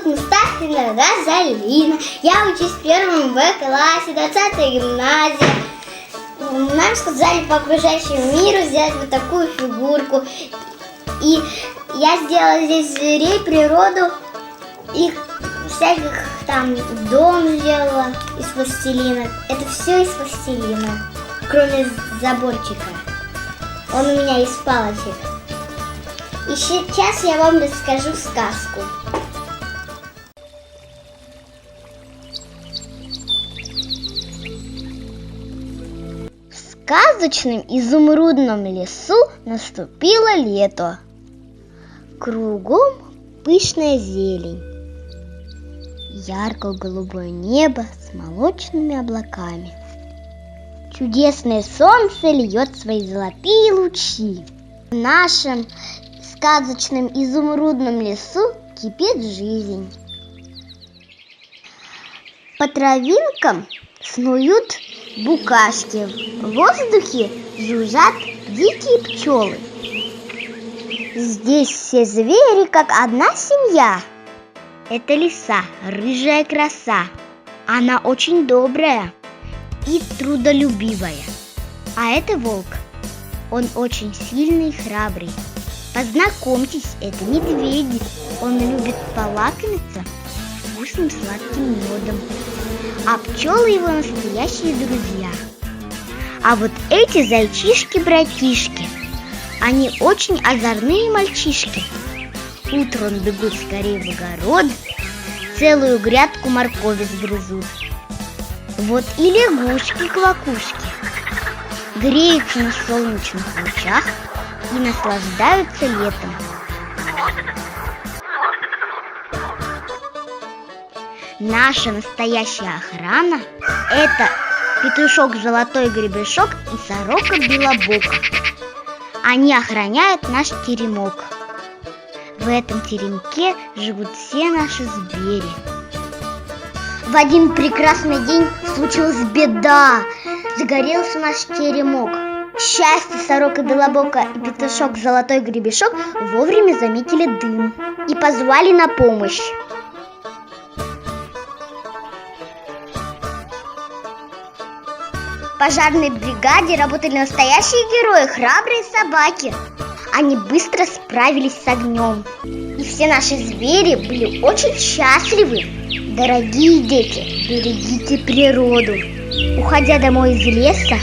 Мустафина Розалина. Я учусь в 1 В классе, 20-я гимназия. Нам сказали по окружающему миру сделать вот такую фигурку. И я сделала здесь зверей, природу, их всяких там дом сделала из пластилина. Это все из пластилина, кроме заборчика. Он у меня из палочек. И сейчас я вам расскажу сказку. В сказочном изумрудном лесу наступило лето. Кругом пышная зелень, ярко-голубое небо с молочными облаками. Чудесное солнце льет свои золотые лучи. В нашем сказочном изумрудном лесу кипит жизнь. По травинкам снуют букашки, в воздухе жужжат дикие пчелы. Здесь все звери как одна семья. Это лиса, рыжая краса. Она очень добрая и трудолюбивая. А это волк. Он очень сильный и храбрый. Познакомьтесь, это медведь. Он любит полакомиться вкусным сладким медом. А пчелы его настоящие друзья. А вот эти зайчишки-братишки, они очень озорные мальчишки. Утром бегут скорее в огород, целую грядку моркови сгрызут. Вот и лягушки-квакушки греются на солнечных лучах и наслаждаются летом. Наша настоящая охрана – это петушок Золотой Гребешок и сорока Белобока. Они охраняют наш теремок. В этом теремке живут все наши звери. В один прекрасный день случилась беда. Загорелся наш теремок. К счастью, сорока Белобока и петушок Золотой Гребешок вовремя заметили дым и позвали на помощь. В пожарной бригаде работали настоящие герои, храбрые собаки. Они быстро справились с огнем. И все наши звери были очень счастливы. Дорогие дети, берегите природу. Уходя домой из леса,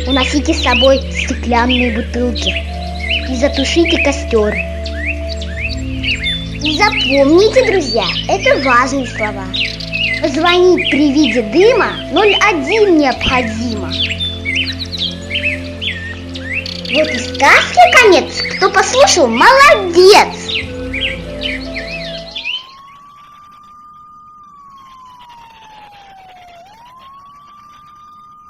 уносите с собой стеклянные бутылки и затушите костер. И запомните, друзья, это важные слова. Позвонить при виде дыма 01 необходимо. Вот и сказки конец. Кто послушал, молодец!